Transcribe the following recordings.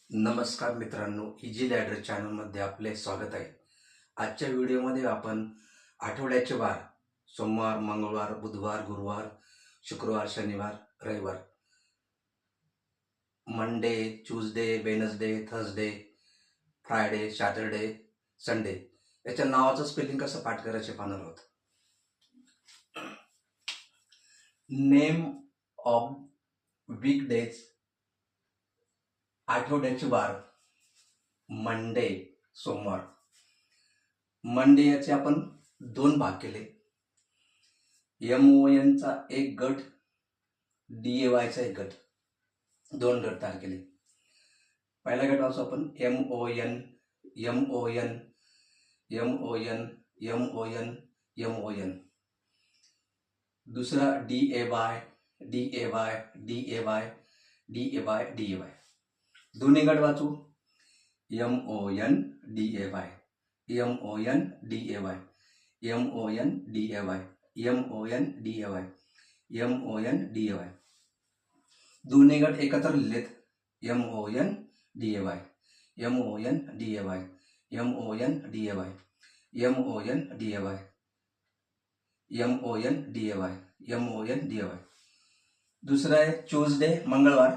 नमस्कार मित्रांनो, easy ladder चॅनलमध्ये आपले स्वागत आहे. आजच्या व्हिडिओमध्ये आपण आठवड्याचे वार सोमवार, मंगळवार, बुधवार, गुरुवार, शुक्रवार, शनिवार, रविवार, Monday, Tuesday, Wednesday, Thursday, Friday, Saturday, Sunday याच्या नावाचं स्पेलिंग कसं पाठ करायचे पाहणार आहोत. नेम ऑफ वीकडेज, आठवड्याचे वार. मंडे सोमवार. मंडे याचे आपण दोन भाग केले. MON चा एक गट, DAY चा एक गट, दोन गट तयार केले. पहिला गट वाचू आपण MON, MON, MON, MON, MON. दुसरा DAY, DAY, DAY, DAY, DAY. दोन्ही गट वाचू MON, DAY, MON, DAY, MON, DAY, MON, DAY, MON, DAY. दोन्ही गट एकत्र लिहिलेत MON, DAY, MON, DAY, MON, DAY, MON, DAY, MON, DAY, MON, DAY. दुसरा आहे Tuesday मंगळवार.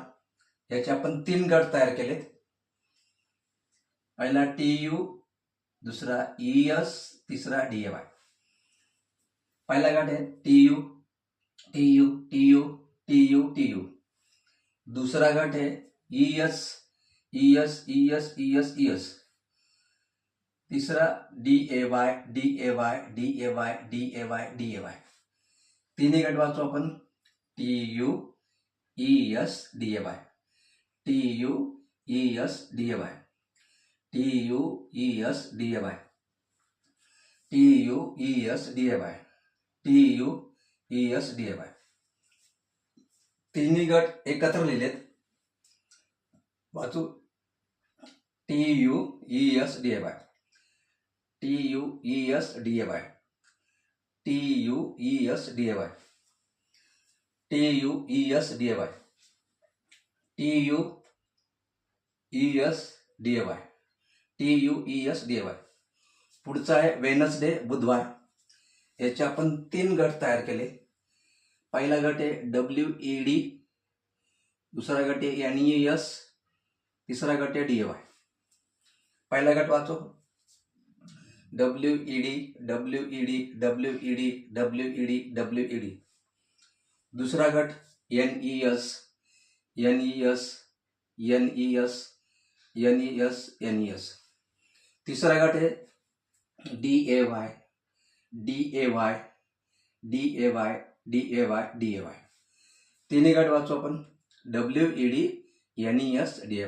याचे आपण तीन गट तयार केलेत. पहिला TU, दुसरा ES, तिसरा DAY. पहिला गट आहे TU, TU, TU, TU, TU. दुसरा गट आहे ES, ES, ES, ES, ES. तिसरा DAY, DAY, DAY, DAY, DAY. तिन्ही गट वाचू आपण TU, ES, DAY, TU, ES, DAY, TU, ES, DAY, TU, ES, DAY, TU, ES, DAY. तिन्ही गट एकत्र लिहिलेत. वाचू TU, ES, DAY, TU, ES, DAY, TU, ES, DAY, TU, ES, DAY, TU, ES, DAY, TU, ES, DAY. पुढचा आहे Wednesday बुधवार. याचे आपण तीन गट तयार केले. पहिला गट आहे WED, दुसरा गट आहे NES, तिसरा गट आहे DAY. पहिला गट वाचो WED, WED, WED, WED, WED. दुसरा गट NES, NES, NES, NES, NES. तिसरा गट आहे DAY, DAY, DAY, DAY, DAY. तिन्ही गट वाचू आपण WED, NES, DAY,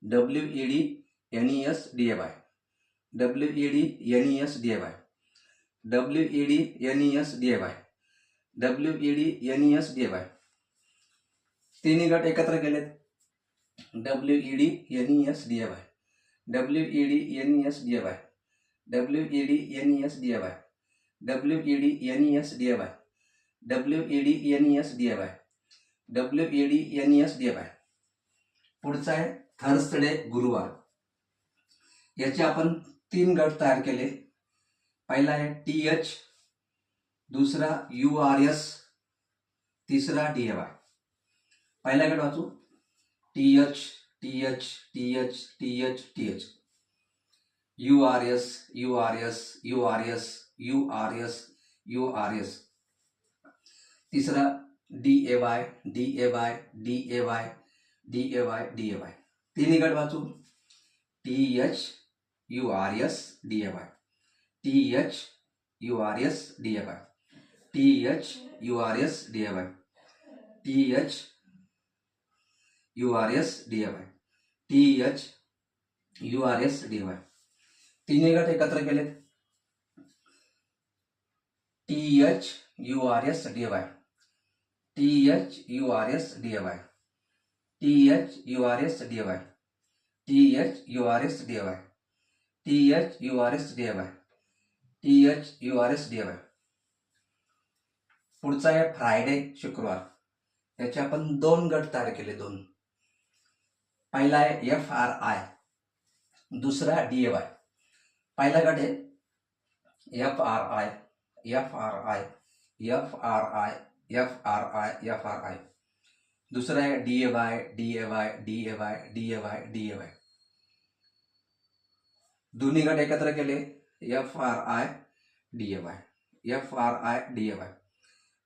WED, NES, DAY, WED, NES, DAY, WED, NES, DAY, WED, NES, DAY. तिन्ही गट एकत्र केलेत WED, NES, DAY, WED, NES, DAY, WED, NES, DAY, WED, NES, DAY, WED, NES, DAY, WED, NES, DAY. पुढचा आहे Thursday गुरुवार. याचे आपण तीन गट तयार केले. पहिला आहे TH, दुसरा URS, तिसरा DAY. पहिला गट वाचू TH, TH, TH, TH, TH, URS, URS, URS, URS, URS. तिसरा DAY, DAY, DAY, DAY, DAY. तिन्ही गट वाचू TH, URS, DAY, TH, URS, DAY, TH, URS, DAY, TH, URS, DAY, TH, URS, DAY. तिन्ही गट एकत्र केलेत TH, URS, DAY, TH, URS, DAY, TH, URS, DAY, TH, URS, DAY, TH, URS, DAY, TH, URS, DAY. पुढचा आहे Friday शुक्रवार. याचे आपण दोन गट तयार केले. दोन. पहिला आहे FRI, दुसरा DAY. पहिला गट आहे FRI, FRI, FRI, FRI, FRI. दुसरा आहे DAY, DAY, DAY, DAY, DAY. दोन्ही गट एकत्र केले FRI, DAY, FRI, DAY,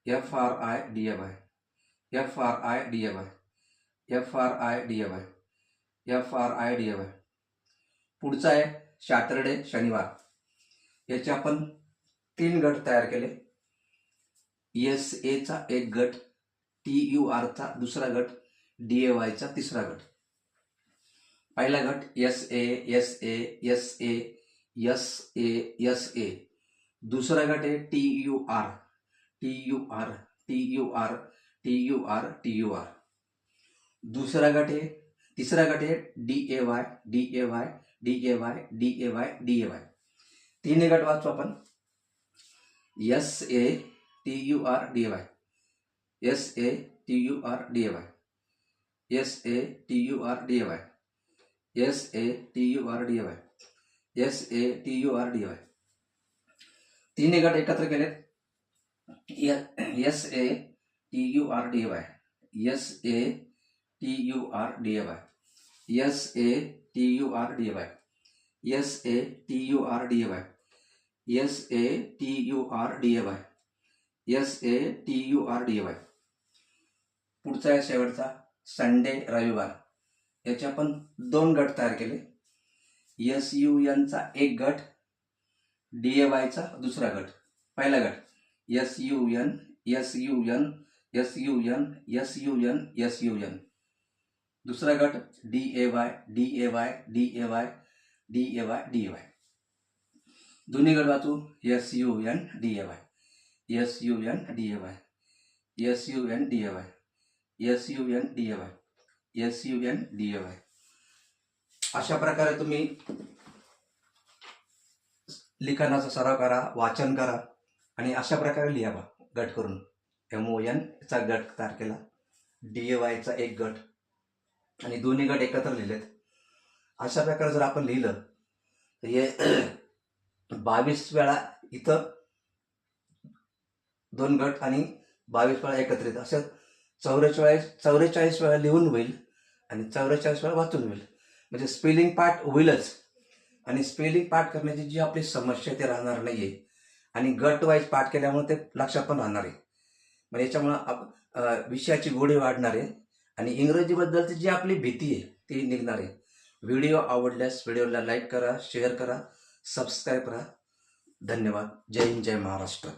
FRI, DAY, FRI, DAY, FRI, DAY, FRI, DAY. पुढचा आहे सॅटरडे, शनिवार. याचे आपण 3 गट तयार केले. SA चा एक गट, TUR चा दुसरा गट, DAY चा तिसरा गट. पहिला गट SA, SA, SA, SA, SA. दुसरा गट आहे TUR, TUR, TUR, TUR, TUR. दुसरा गट आहे, तिसरा गट आहे DAY, DAY, DAY, DAY, DAY. तीन गट वाचू आपण. SA, TUR, DAY, SA, TUR, DAY, SA, TUR, DAY, SA, TUR, DAY, SA, TUR, DAY. तीन गट एकत्र केलेत. SA, TUR, DAY, SA, TUR, DAY, SA, TUR, DAY, SA, TUR, DAY, SA, TUR, DAY, SA, TUR, DAY. पुढचा आहे शेवटचा Sunday, रविवार. याचे आपण 2 गट तयार केले. SUN चा एक गट, DAY चा दुसरा गट. पहिला गट SUN, SUN, SUN, SUN, SUN. दुसरा गट DAY, DAY, DAY, DAY, DAY. दोन्ही गट वाचू. SUN, DAY, SUN, DAY, SUN, DAY, SUN, DAY, SUN, DAY. अशा प्रकारे तुम्ही लिखाणाचा सराव करा, वाचन करा आणि अशा प्रकारे लिहा गट करून. MON चा गट तयार केला, DAY चा एक गट आणि दोन्ही गट एकत्र लिहिलेत. अशा प्रकारे जर आपण लिहिलं तर हे 22 वेळा इथं 2 गट आणि 22 वेळा एकत्रित असं 44 वेळा लिहून होईल आणि 44 वेळा वाचून होईल. म्हणजे स्पेलिंग पार्ट होईलच आणि स्पेलिंग पार्ट करण्याची जी आपली समस्या ते राहणार नाही आहे आणि गट वाईज पाठ केल्यामुळे ते लक्षात पण राहणार आहे. म्हणजे याच्यामुळं विषयाची गोडी वाढणार आहे आणि इंग्रजीबद्दलची जी आपली भीती आहे ती निघणार आहे. व्हिडिओ आवडल्यास व्हिडिओला लाईक करा, शेअर करा, सबस्क्राईब करा. धन्यवाद. जय हिंद, जय महाराष्ट्र.